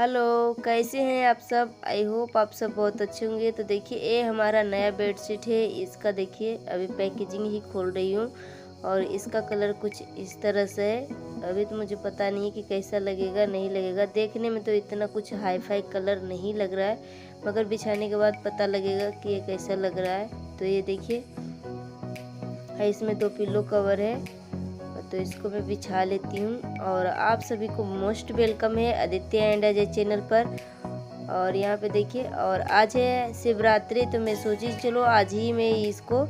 Hello, कैसे हैं आप सब। आई होप आप सब बहुत अच्छे होंगे। तो देखिए ये हमारा नया बेडशीट है। इसका देखिए अभी पैकेजिंग ही खोल रही हूँ और इसका कलर कुछ इस तरह से है। अभी तो मुझे पता नहीं है कि कैसा लगेगा नहीं लगेगा। देखने में तो इतना कुछ हाई फाई कलर नहीं लग रहा है, मगर बिछाने के बाद पता लगेगा कि ये कैसा लग रहा है। तो ये देखिए इसमें 2 पिल्लो कवर है, तो इसको मैं बिछा लेती हूँ। और आप सभी को मोस्ट वेलकम है आदित्य एंड अजय चैनल पर। और यहाँ पे देखिए, और आज है शिवरात्रि, तो मैं सोची चलो आज ही मैं इसको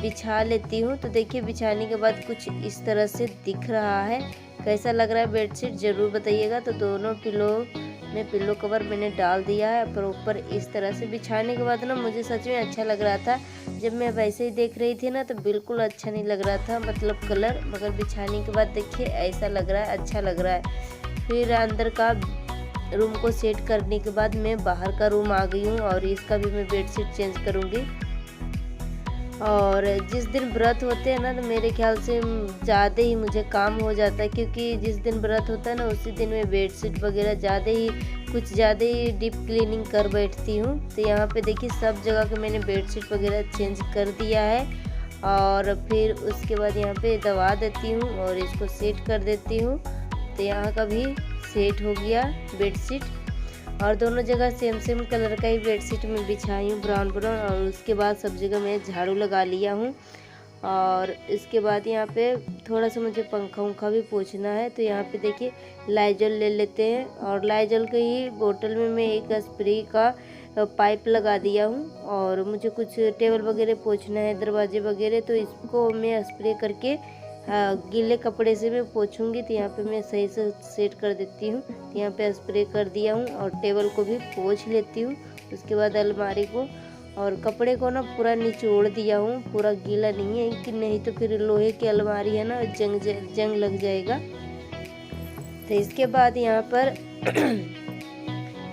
बिछा लेती हूँ। तो देखिए बिछाने के बाद कुछ इस तरह से दिख रहा है। कैसा लग रहा है बेडशीट ज़रूर बताइएगा। तो दोनों पिल्लो कवर मैंने डाल दिया है पर ऊपर इस तरह से। बिछाने के बाद ना मुझे सच में अच्छा लग रहा था। जब मैं वैसे ही देख रही थी ना तो बिल्कुल अच्छा नहीं लग रहा था, मतलब कलर, मगर बिछाने के बाद देखिए ऐसा लग रहा है, अच्छा लग रहा है। फिर अंदर का रूम को सेट करने के बाद मैं बाहर का रूम आ गई हूँ और इसका भी मैं बेडशीट चेंज करूँगी। और जिस दिन व्रत होते हैं ना तो मेरे ख्याल से ज़्यादा ही मुझे काम हो जाता है, क्योंकि जिस दिन व्रत होता है ना उसी दिन मैं बेडशीट वगैरह कुछ ज़्यादा ही डीप क्लीनिंग कर बैठती हूँ। तो यहाँ पे देखिए सब जगह के मैंने बेडशीट वगैरह चेंज कर दिया है। और फिर उसके बाद यहाँ पे दबा देती हूँ और इसको सेट कर देती हूँ। तो यहाँ का भी सेट हो गया बेडशीट। और दोनों जगह सेम सेम कलर का ही बेडशीट में बिछाई हूँ, ब्राउन ब्राउन। और उसके बाद सब जगह मैं झाड़ू लगा लिया हूँ। और इसके बाद यहाँ पे थोड़ा सा मुझे पंखा उंखा भी पोंछना है। तो यहाँ पे देखिए लाइजॉल ले लेते हैं और लाइजॉल के ही बोतल में मैं एक स्प्रे का पाइप लगा दिया हूँ। और मुझे कुछ टेबल वगैरह पोंछना है, दरवाजे वगैरह, तो इसको मैं स्प्रे करके गीले कपड़े से मैं पोंछूंगी। तो यहाँ पे मैं सही से सेट कर देती हूँ। तो यहाँ पे स्प्रे कर दिया हूँ और टेबल को भी पोंछ लेती हूँ। उसके बाद अलमारी को और कपड़े को ना पूरा निचोड़ दिया हूँ, पूरा गीला नहीं है कि नहीं तो फिर लोहे की अलमारी है ना, जंग लग जाएगा। तो इसके बाद यहाँ पर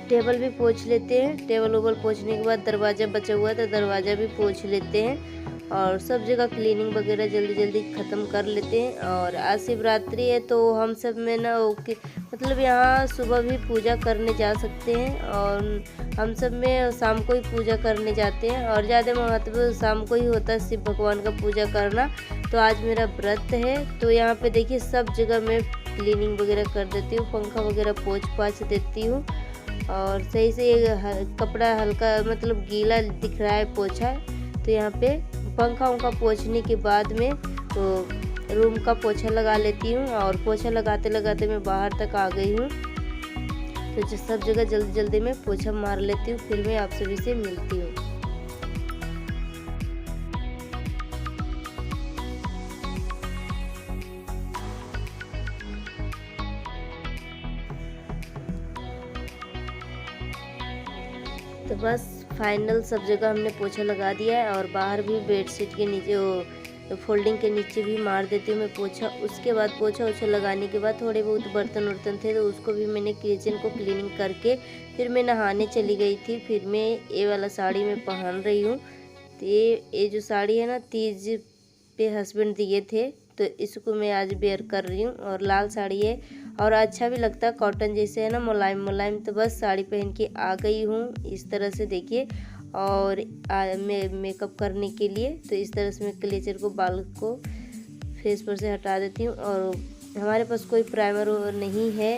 टेबल भी पोंछ लेते हैं। टेबल उबल पोंछने के बाद दरवाज़ा बचा हुआ तो दरवाज़ा भी पोंछ लेते हैं। और सब जगह क्लीनिंग वगैरह जल्दी जल्दी ख़त्म कर लेते हैं। और आज शिवरात्रि है तो हम सब में ना मतलब यहाँ सुबह भी पूजा करने जा सकते हैं और हम सब में शाम को ही पूजा करने जाते हैं। और ज़्यादा महत्व शाम को ही होता है शिव भगवान का पूजा करना। तो आज मेरा व्रत है तो यहाँ पे देखिए सब जगह मैं क्लीनिंग वगैरह कर देती हूँ, पंखा वगैरह पोंछ पाछ देती हूँ। और सही से कपड़ा हल्का मतलब गीला दिख रहा है पोछा। तो यहाँ पे पंखा उंखा पोंछने के बाद में तो रूम का पोछा लगा लेती हूँ। और पोछा लगाते लगाते मैं बाहर तक आ गई हूँ। तो सब जगह जल्दी जल्दी में पोछा मार लेती हूँ, फिर मैं आप सभी से मिलती हूँ। तो बस फाइनल सब जगह हमने पोछा लगा दिया है। और बाहर भी बेडशीट के नीचे फोल्डिंग के नीचे भी मार देती हूँ मैं पोछा। उसके बाद पोछा ओछा लगाने के बाद थोड़े बहुत बर्तन वर्तन थे तो उसको भी मैंने किचन को क्लीनिंग करके फिर मैं नहाने चली गई थी। फिर मैं ये वाला साड़ी मैं पहन रही हूँ। तो ये जो साड़ी है ना तीज पे हस्बैंड दिए थे, तो इसको मैं आज वेयर कर रही हूँ। और लाल साड़ी है और अच्छा भी लगता है, कॉटन जैसे है ना, मुलायम मुलायम। तो बस साड़ी पहन के आ गई हूँ इस तरह से देखिए। और मैं मेकअप करने के लिए तो इस तरह से मैं क्लेचर को बाल को फेस पर से हटा देती हूँ। और हमारे पास कोई प्राइमर नहीं है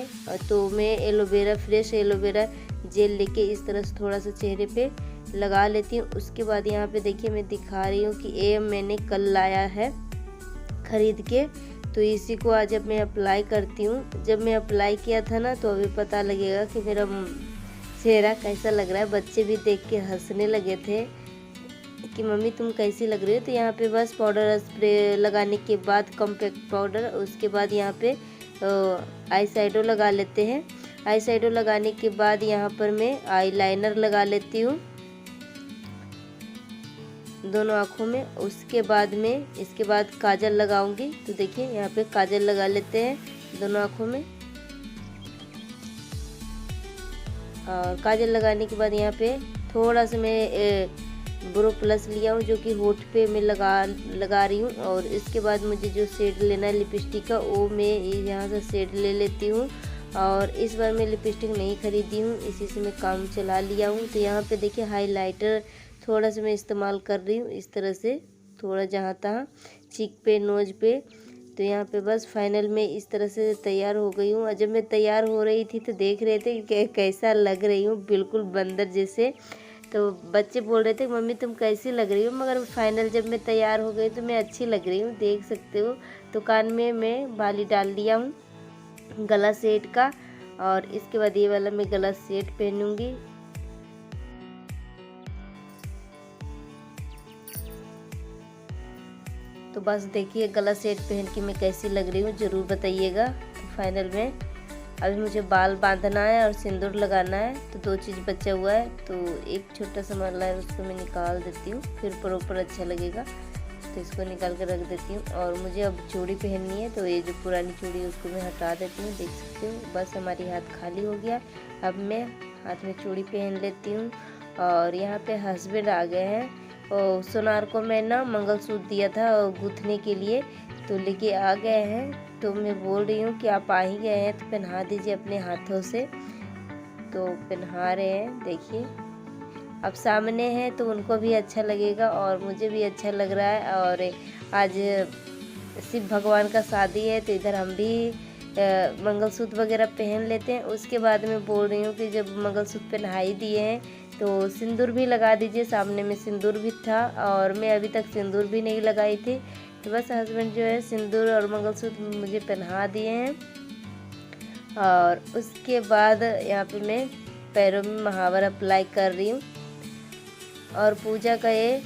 तो मैं एलोवेरा फ्रेश एलोवेरा जेल लेके इस तरह से थोड़ा सा चेहरे पे लगा लेती हूँ। उसके बाद यहाँ पे देखिए मैं दिखा रही हूँ कि ये मैंने कल लाया है खरीद के। तो इसी को आज अब मैं अप्लाई करती हूँ। जब मैं अप्लाई किया था ना तो अभी पता लगेगा कि मेरा चेहरा कैसा लग रहा है। बच्चे भी देख के हंसने लगे थे कि मम्मी तुम कैसी लग रही हो। तो यहाँ पे बस पाउडर स्प्रे लगाने के बाद कॉम्पैक्ट पाउडर, उसके बाद यहाँ पे आई शैडो लगा लेते हैं। आई शैडो लगाने के बाद यहाँ पर मैं आई लाइनर लगा लेती हूँ दोनों आँखों में। उसके बाद में इसके बाद काजल लगाऊंगी। तो देखिए यहाँ पे काजल लगा लेते हैं दोनों आँखों में। और काजल लगाने के बाद यहाँ पे थोड़ा सा मैं ब्रो प्लस लिया हूँ जो कि होठ पे मैं लगा रही हूँ। और इसके बाद मुझे जो शेड लेना है लिपस्टिक का वो मैं यहाँ से शेड ले लेती हूँ। और इस बार मैं लिपस्टिक नहीं खरीदी हूँ, इसी से मैं काम चला लिया हूँ। तो यहाँ पे देखिए हाइलाइटर थोड़ा सा मैं इस्तेमाल कर रही हूँ, इस तरह से थोड़ा जहाँ तहाँ चीक पे, नोज पे। तो यहाँ पे बस फाइनल में इस तरह से तैयार हो गई हूँ। और जब मैं तैयार हो रही थी तो देख रहे थे कि कैसा लग रही हूँ, बिल्कुल बंदर जैसे। तो बच्चे बोल रहे थे मम्मी तुम कैसी लग रही हो, मगर फाइनल जब मैं तैयार हो गई तो मैं अच्छी लग रही हूँ, देख सकते हो। तो कान में मैं बाली डाल दिया हूँ गला सेट का, और इसके बाद ये वाला मैं गला सेट पहनूंगी। तो बस देखिए गला सेट पहन के मैं कैसी लग रही हूँ, ज़रूर बताइएगा। तो फाइनल में अभी मुझे बाल बांधना है और सिंदूर लगाना है, तो 2 चीज़ बचा हुआ है। तो एक छोटा सा माला है उसको मैं निकाल देती हूँ, फिर प्रॉपर अच्छा लगेगा। तो इसको निकाल कर रख देती हूँ। और मुझे अब चूड़ी पहननी है, तो ये जो पुरानी चूड़ी है उसको मैं हटा देती हूँ, देख सकते हो। बस हमारी हाथ खाली हो गया। अब मैं हाथ में चूड़ी पहन लेती हूँ। और यहाँ पे हस्बैंड आ गए हैं, और सोनार को मैं ना मंगलसूत्र दिया था गूँथने के लिए, तो लेके आ गए हैं। तो मैं बोल रही हूँ कि आप आ ही गए हैं तो पहना दीजिए अपने हाथों से। तो पहना रहे हैं, देखिए। अब सामने है तो उनको भी अच्छा लगेगा और मुझे भी अच्छा लग रहा है। और आज शिव भगवान का शादी है, तो इधर हम भी मंगलसूत्र वगैरह पहन लेते हैं। उसके बाद मैं बोल रही हूँ कि जब मंगलसूत्र पहना ही दिए हैं तो सिंदूर भी लगा दीजिए। सामने में सिंदूर भी था और मैं अभी तक सिंदूर भी नहीं लगाई थी। तो बस हस्बैंड जो है सिंदूर और मंगलसूत्र मुझे पहना दिए हैं। और उसके बाद यहाँ पे मैं पैरों में महावर अप्लाई कर रही हूँ। और पूजा का ये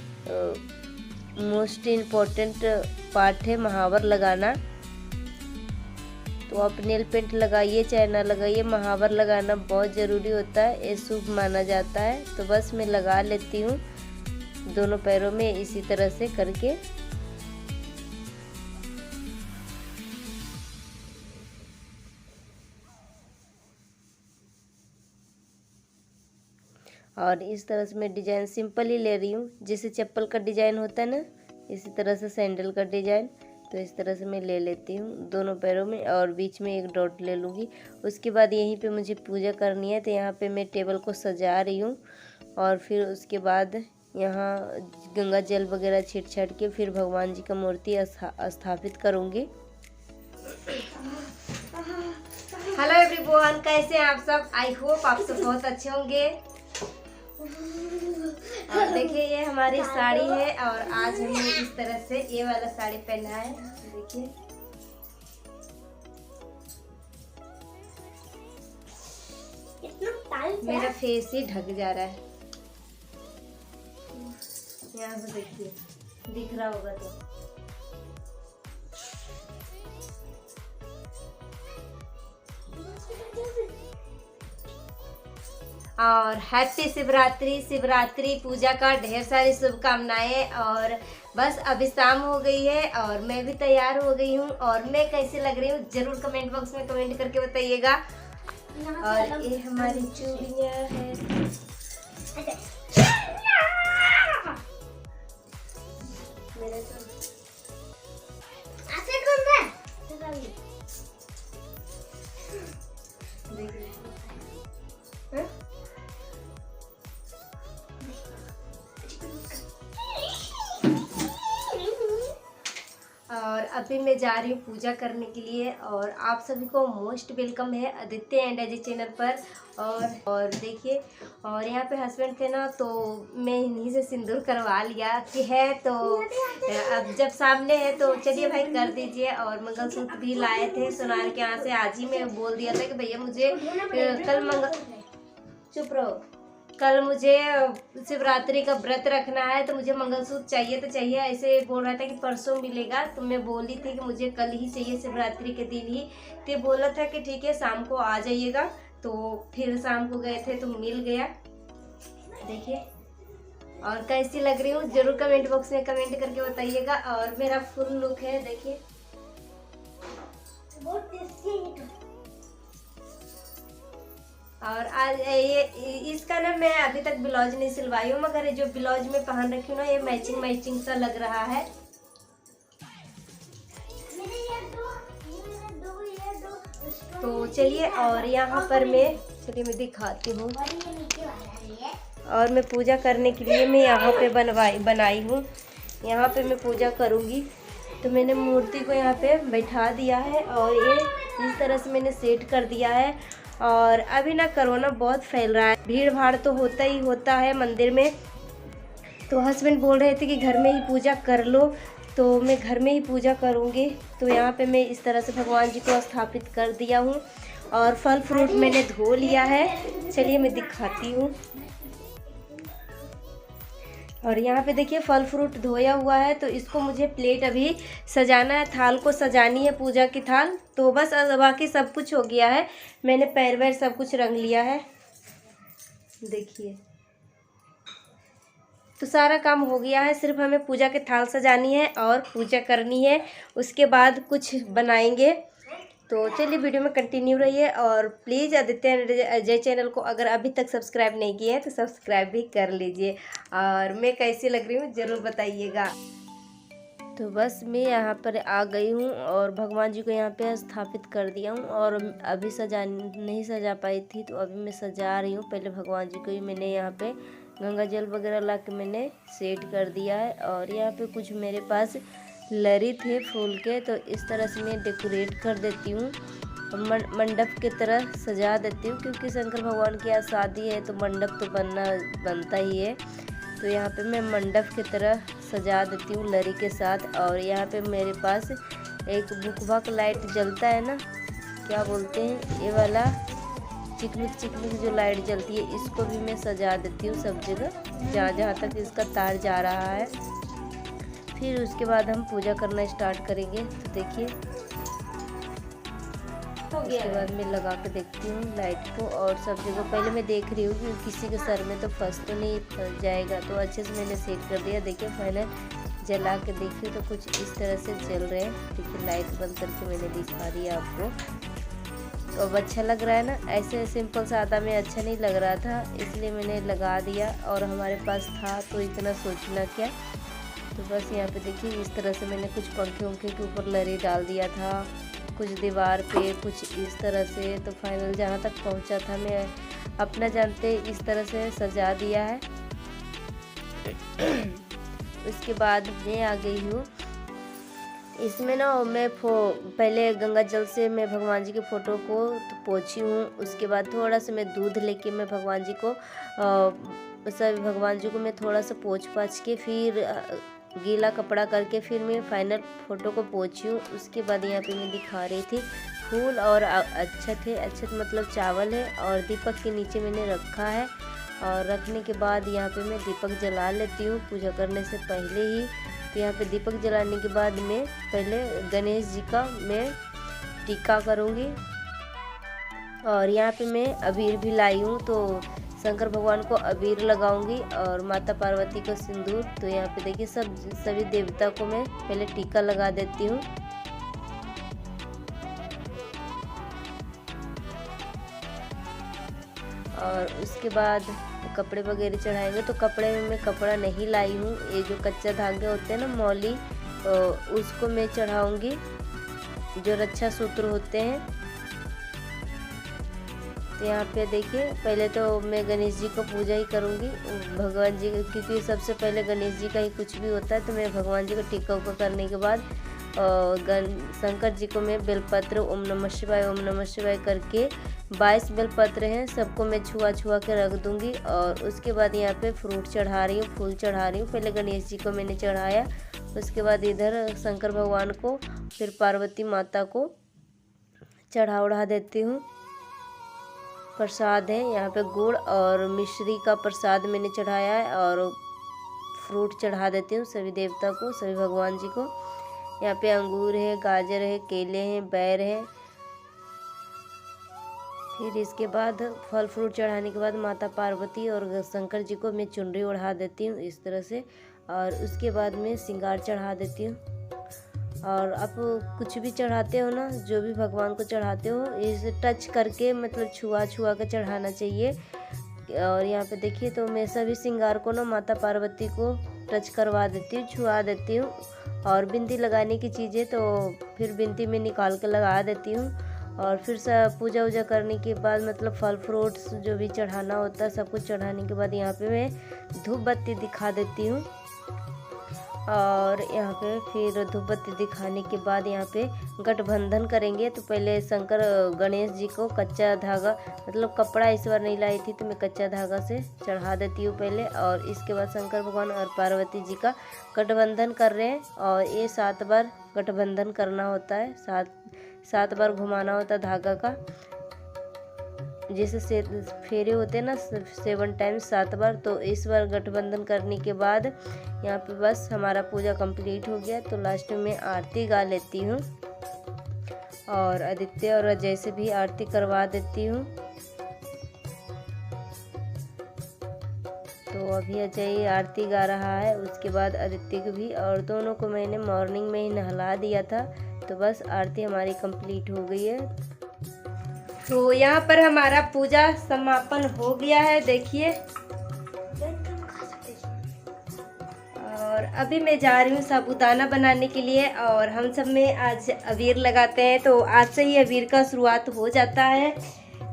मोस्ट इम्पोर्टेंट पार्ट है महावर लगाना। तो आप नेल पेंट लगाइए चाहे ना लगाइए, महावर लगाना बहुत ज़रूरी होता है, ये शुभ माना जाता है। तो बस मैं लगा लेती हूँ दोनों पैरों में इसी तरह से करके। और इस तरह से मैं डिजाइन सिंपल ही ले रही हूँ, जैसे चप्पल का डिजाइन होता है ना, इसी तरह से सैंडल का डिजाइन। तो इस तरह से मैं ले लेती हूँ दोनों पैरों में, और बीच में एक डॉट ले लूँगी। उसके बाद यहीं पे मुझे पूजा करनी है, तो यहाँ पे मैं टेबल को सजा रही हूँ। और फिर उसके बाद यहाँ गंगा जल वगैरह छीट छाट के फिर भगवान जी का मूर्ति स्थापित करूँगी। हेलो एवरीवन, कैसे हैं आप सब? आई होप आप सब बहुत अच्छे होंगे। और देखिए ये हमारी साड़ी है, और आज हमने इस तरह से ये वाला साड़ी पहना है। देखिए मेरा फेस ही ढक जा रहा है, यहाँ से देखिए दिख रहा होगा तो। और हैप्पी शिवरात्रि, शिवरात्रि पूजा का ढेर सारी शुभकामनाएं। और बस अभी शाम हो गई है और मैं भी तैयार हो गई हूँ, और मैं कैसी लग रही हूँ जरूर कमेंट बॉक्स में कमेंट करके बताइएगा। और ये हमारी चूड़ियाँ हैं। मेरा और अभी मैं जा रही हूँ पूजा करने के लिए। और आप सभी को मोस्ट वेलकम है आदित्य एंड अजय चैनल पर। और देखिए, और यहाँ पे हस्बैंड थे ना, तो मैं इन्हीं से सिंदूर करवा लिया कि है, तो अब जब सामने है तो चलिए भाई कर दीजिए। और मंगलसूत्र भी लाए थे सोनार के यहाँ से, आज ही मैं बोल दिया था कि भैया मुझे कल चुप रहो, कल मुझे शिवरात्रि का व्रत रखना है, तो मुझे मंगलसूत्र चाहिए तो चाहिए। ऐसे बोल रहा था कि परसों मिलेगा, तो मैं बोली थी कि मुझे कल ही चाहिए, शिवरात्रि के दिन ही। तो बोला था कि ठीक है शाम को आ जाइएगा। तो फिर शाम को गए थे तो मिल गया। देखिए, और कैसी लग रही हूँ जरूर कमेंट बॉक्स में कमेंट करके बताइएगा। और मेरा फुल लुक है, देखिए और आज ये इसका ना मैं अभी तक ब्लाउज नहीं सिलवाई हूँ, मगर जो ब्लाउज में पहन रखी हूँ ना, ये मैचिंग मैचिंग सा लग रहा है। तो चलिए, और यहाँ पर मैं दिखाती हूँ। और मैं पूजा करने के लिए मैं यहाँ पे बनाई हूँ। यहाँ पे मैं पूजा करूँगी, तो मैंने मूर्ति को यहाँ पे बैठा दिया है और ये इस तरह से मैंने सेट कर दिया है। और अभी ना कोरोना बहुत फैल रहा है, भीड़ भाड़ तो होता ही होता है मंदिर में। तो हस्बैंड बोल रहे थे कि घर में ही पूजा कर लो, तो मैं घर में ही पूजा करूँगी। तो यहाँ पे मैं इस तरह से भगवान जी को स्थापित कर दिया हूँ और फल फ्रूट मैंने धो लिया है। चलिए मैं दिखाती हूँ। और यहाँ पे देखिए फल फ्रूट धोया हुआ है, तो इसको मुझे प्लेट अभी सजाना है, थाल को सजानी है, पूजा की थाल। तो बस बाकी सब कुछ हो गया है, मैंने पैर वैर सब कुछ रंग लिया है, देखिए। तो सारा काम हो गया है, सिर्फ हमें पूजा की थाल सजानी है और पूजा करनी है, उसके बाद कुछ बनाएंगे। तो चलिए वीडियो में कंटिन्यू रहिए और प्लीज़ आदित्य अजय चैनल को अगर अभी तक सब्सक्राइब नहीं किए हैं तो सब्सक्राइब भी कर लीजिए। और मैं कैसी लग रही हूँ ज़रूर बताइएगा। तो बस मैं यहाँ पर आ गई हूँ और भगवान जी को यहाँ पे स्थापित कर दिया हूँ। और अभी नहीं सजा पाई थी, तो अभी मैं सजा रही हूँ। पहले भगवान जी को ही मैंने यहाँ पे गंगा जल वगैरह ला के मैंने सेट कर दिया है। और यहाँ पे कुछ मेरे पास लरी थे फूल के, तो इस तरह से मैं डेकोरेट कर देती हूँ, मंडप की तरह सजा देती हूँ, क्योंकि शंकर भगवान की आज शादी है तो मंडप तो बनता ही है। तो यहाँ पे मैं मंडप की तरह सजा देती हूँ लरी के साथ। और यहाँ पे मेरे पास एक भुक लाइट जलता है ना, क्या बोलते हैं, ये वाला चिकमिक जो लाइट जलती है, इसको भी मैं सजा देती हूँ सब जगह, जहाँ तक इसका तार जा रहा है। फिर उसके बाद हम पूजा करना स्टार्ट करेंगे। तो देखिए उसके बाद मैं लगा के देखती हूँ लाइट को, और सब जगह पहले मैं देख रही हूँ कि किसी के सर में तो फंस तो नहीं फंस जाएगा। तो अच्छे से मैंने सेट कर दिया। देखिए फाइनल जला के देखिए तो कुछ इस तरह से जल रहे हैं। ठीक है, लाइट बंद करके मैंने दिखा दिया आपको। तो अब अच्छा लग रहा है ना, ऐसे सिंपल सादा में अच्छा नहीं लग रहा था, इसलिए मैंने लगा दिया। और हमारे पास था तो इतना सोचना क्या। तो बस यहाँ पे देखिए इस तरह से मैंने कुछ पंखे के ऊपर लरी डाल दिया था, कुछ दीवार पे, कुछ इस तरह से। तो फाइनल जहाँ तक पहुँचा था मैं अपना जानते इस तरह से सजा दिया है। उसके बाद मैं आ गई हूँ इसमें ना, मैं पहले गंगा जल से मैं भगवान जी के फ़ोटो को तो पोंछी हूँ। उसके बाद थोड़ा सा मैं दूध लेके मैं भगवान जी को मैं थोड़ा सा पोंछ पाछ के फिर गीला कपड़ा करके फिर मैं फाइनल फ़ोटो को पोंछी हूँ। उसके बाद यहाँ पे मैं दिखा रही थी फूल और अच्छत मतलब चावल है, और दीपक के नीचे मैंने रखा है। और रखने के बाद यहाँ पे मैं दीपक जला लेती हूँ पूजा करने से पहले ही। तो यहाँ पे दीपक जलाने के बाद मैं पहले गणेश जी का मैं टीका करूँगी। और यहाँ पे मैं अबीर भी लाई हूँ, तो शंकर भगवान को अबीर लगाऊंगी और माता पार्वती को सिंदूर। तो यहाँ पे देखिए सभी देवता को मैं पहले टीका लगा देती हूँ। और उसके बाद कपड़े वगैरह चढ़ाएंगे। तो कपड़े में मैं कपड़ा नहीं लाई हूँ, ये जो कच्चा धागे होते हैं ना मौली, उसको मैं चढ़ाऊंगी, जो रक्षा सूत्र होते हैं। तो यहाँ पे देखिए पहले तो मैं गणेश जी को पूजा ही करूँगी, भगवान जी, क्योंकि सबसे पहले गणेश जी का ही कुछ भी होता है। तो मैं भगवान जी को टीका उका करने के बाद शंकर जी को मैं बेलपत्र ओम नमः शिवाय करके 22 बेलपत्र हैं, सबको मैं छुआ के रख दूँगी। और उसके बाद यहाँ पे फ्रूट चढ़ा रही हूँ, फूल चढ़ा रही हूँ। पहले गणेश जी को मैंने चढ़ाया, उसके बाद इधर शंकर भगवान को, फिर पार्वती माता को चढ़ा देती हूँ। प्रसाद है यहाँ पे गुड़ और मिश्री का प्रसाद मैंने चढ़ाया है, और फ्रूट चढ़ा देती हूँ सभी देवता को, सभी भगवान जी को। यहाँ पे अंगूर है, गाजर है, केले हैं, बैर है। फिर इसके बाद फल फ्रूट चढ़ाने के बाद माता पार्वती और शंकर जी को मैं चुनरी ओढ़ा देती हूँ इस तरह से। और उसके बाद मैं श्रृंगार चढ़ा देती हूँ। और आप कुछ भी चढ़ाते हो ना, जो भी भगवान को चढ़ाते हो, इसे टच करके मतलब छुआ के चढ़ाना चाहिए। और यहाँ पे देखिए तो मैं सभी श्रृंगार को ना माता पार्वती को टच करवा देती हूँ, छुआ देती हूँ। और बिंदी लगाने की चीज़ें तो फिर बिंदी में निकाल के लगा देती हूँ। और फिर सब पूजा वूजा करने के बाद मतलब फल फ्रूट्स जो भी चढ़ाना होता है सब कुछ चढ़ाने के बाद यहाँ पे मैं धूप बत्ती दिखा देती हूँ। और यहाँ पे फिर धूप बत्ती दिखाने के बाद यहाँ पे गठबंधन करेंगे। तो पहले शंकर गणेश जी को कच्चा धागा मतलब कपड़ा इस बार नहीं लाई थी तो मैं कच्चा धागा से चढ़ा देती हूँ पहले। और इसके बाद शंकर भगवान और पार्वती जी का गठबंधन कर रहे हैं। और ये 7 बार गठबंधन करना होता है, 7 बार घुमाना होता है धागा का। जैसे फेरे होते हैं ना 7 टाइम्स 7 बार। तो इस बार गठबंधन करने के बाद यहाँ पे बस हमारा पूजा कंप्लीट हो गया। तो लास्ट में आरती गा लेती हूँ और आदित्य और अजय से भी आरती करवा देती हूँ। तो अभी अजय आरती गा रहा है, उसके बाद आदित्य को भी, और दोनों को मैंने मॉर्निंग में ही नहला दिया था। तो बस आरती हमारी कंप्लीट हो गई है। तो यहाँ पर हमारा पूजा समापन हो गया है, देखिए। और अभी मैं जा रही हूँ साबूदाना बनाने के लिए। और हम सब में आज अबीर लगाते हैं, तो आज से ही अबीर का शुरुआत हो जाता है।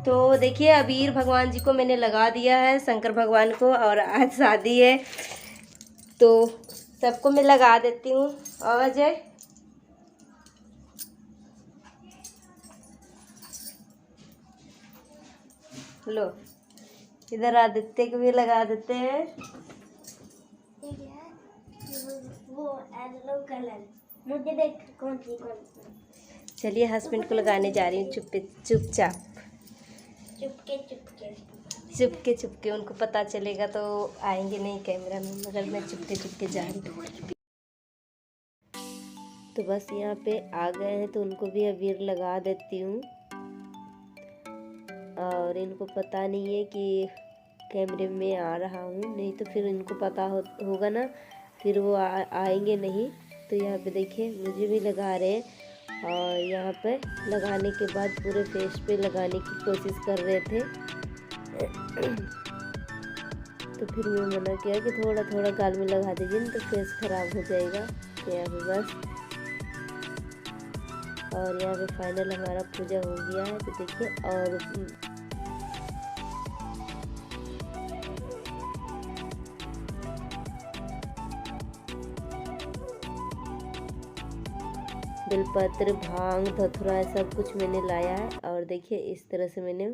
तो देखिए अबीर भगवान जी को मैंने लगा दिया है, शंकर भगवान को। और आज शादी है तो सबको मैं लगा देती हूँ। और अजय लो, इधर आदित्य को भी लगा देते हैं। वो येलो कलर मुझे देख कौन सी चलिए हस्बैंड को लगाने जा रही हूँ चुपचाप चुपके उनको पता चलेगा तो आएंगे नहीं कैमरा में, मगर मैं चुपके जा रही हूँ। तो बस यहाँ पे आ गए हैं तो उनको भी अबीर लगा देती हूँ। और इनको पता नहीं है कि कैमरे में आ रहा हूँ, नहीं तो फिर इनको पता होगा ना, फिर वो आएंगे नहीं। तो यहाँ पे देखिए मुझे भी लगा रहे हैं। और यहाँ पे लगाने के बाद पूरे फेस पे लगाने की कोशिश कर रहे थे। तो फिर मैं मना किया कि थोड़ा थोड़ा गाल में लगा दीजिए तो फेस खराब हो जाएगा। तो यहाँ पे बस, और यहाँ पे फाइनल हमारा पूजा हो गया है। तो देखिए, और बेलपत्र, भांग, धतूरा सब कुछ मैंने लाया है। और देखिए इस तरह से मैंने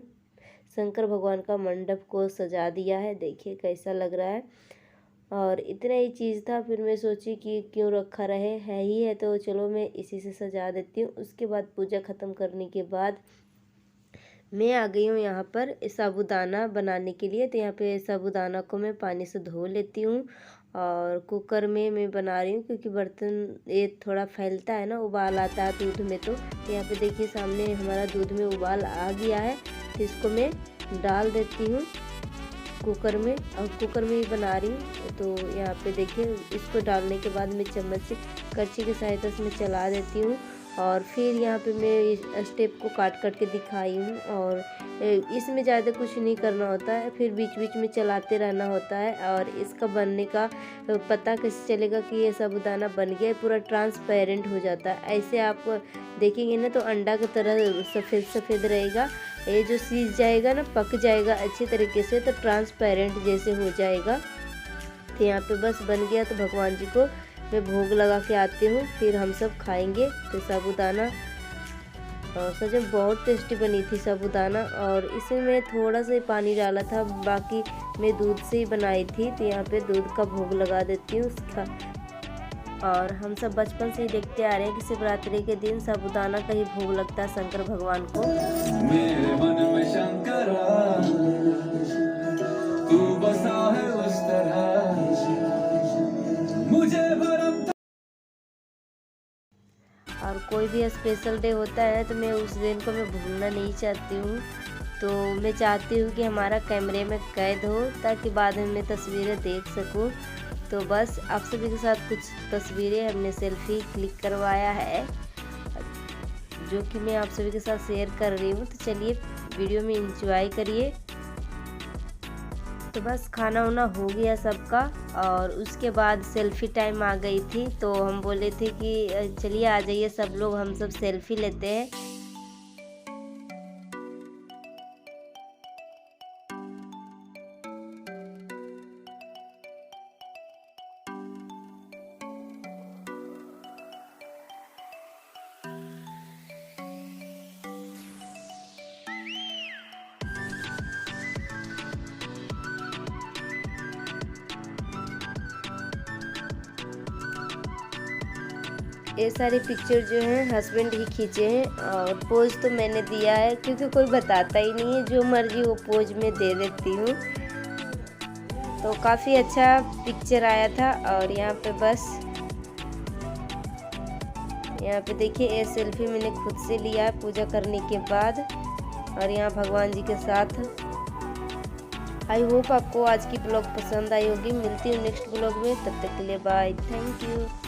शंकर भगवान का मंडप को सजा दिया है, देखिए कैसा लग रहा है। और इतना ही चीज़ था, फिर मैं सोची कि क्यों रखा रहे, है ही है तो चलो मैं इसी से सजा देती हूँ। उसके बाद पूजा ख़त्म करने के बाद मैं आ गई हूँ यहाँ पर साबूदाना बनाने के लिए। तो यहाँ पे साबूदाना को मैं पानी से धो लेती हूँ और कुकर में मैं बना रही हूँ, क्योंकि बर्तन ये थोड़ा फैलता है ना, उबाल आता है दूध में। तो यहाँ पे देखिए सामने हमारा दूध में उबाल आ गया है। तो इसको मैं डाल देती हूँ कुकर में, और कुकर में ही बना रही हूँ। तो यहाँ पे देखिए इसको डालने के बाद मैं चम्मच से करछी की सहायता से मैं चला देती हूँ। और फिर यहाँ पे मैं इस स्टेप को काट के दिखाई हूँ। और इसमें ज़्यादा कुछ नहीं करना होता है, फिर बीच बीच में चलाते रहना होता है। और इसका बनने का पता कैसे चलेगा कि ये साबूदाना बन गया, पूरा ट्रांसपेरेंट हो जाता है। ऐसे आप देखेंगे ना तो अंडा की तरह सफ़ेद सफ़ेद रहेगा। ये जो सीज जाएगा ना, पक जाएगा अच्छी तरीके से, तो ट्रांसपेरेंट जैसे हो जाएगा। तो यहाँ पे बस बन गया। तो भगवान जी को मैं भोग लगा के आती हूँ, फिर हम सब खाएंगे। तो साबूदाना और सच में बहुत टेस्टी बनी थी साबूदाना। और इसमें मैं थोड़ा सा पानी डाला था, बाकी मैं दूध से ही बनाई थी। तो यहाँ पे दूध का भोग लगा देती हूँ उसका। और हम सब बचपन से ही देखते आ रहे हैं कि शिवरात्रि के दिन साबूदाना का ही भोग लगता है शंकर भगवान को। मेरे मन में शंकरा, तू बसा है उस तरह, मुझे और कोई भी स्पेशल डे होता है तो मैं उस दिन को मैं भूलना नहीं चाहती हूँ। तो मैं चाहती हूँ कि हमारा कैमरे में कैद हो, ताकि बाद में मैं तस्वीरें देख सकूँ। तो बस आप सभी के साथ कुछ तस्वीरें हमने सेल्फी क्लिक करवाया है, जो कि मैं आप सभी के साथ शेयर कर रही हूँ। तो चलिए वीडियो में एंजॉय करिए। तो बस खाना वाना हो गया सबका, और उसके बाद सेल्फी टाइम आ गई थी। तो हम बोले थे कि चलिए आ जाइए सब लोग, हम सब सेल्फी लेते हैं। तो चलिए सेल्फी लेते हैं। और यहाँ पे देखिए सामने हमारा दूध में उबाल आ गया है। तो यहाँ पे देखिए ये सारी पिक्चर जो है हस्बैंड ही खींचे हैं और पोज तो मैंने दिया है क्योंकि कोई बताता ही नहीं है, जो मर्जी वो पोज में दे देती हूँ। तो काफ़ी अच्छा पिक्चर आया था। और यहाँ पे बस यहाँ पे देखिए ये सेल्फी मैंने खुद से लिया है पूजा करने के बाद, और यहाँ भगवान जी के साथ। आई होप आपको आज की ब्लॉग पसंद आई होगी। मिलती हूँ नेक्स्ट ब्लॉग में, तब तक के लिए बाय, थैंक यू।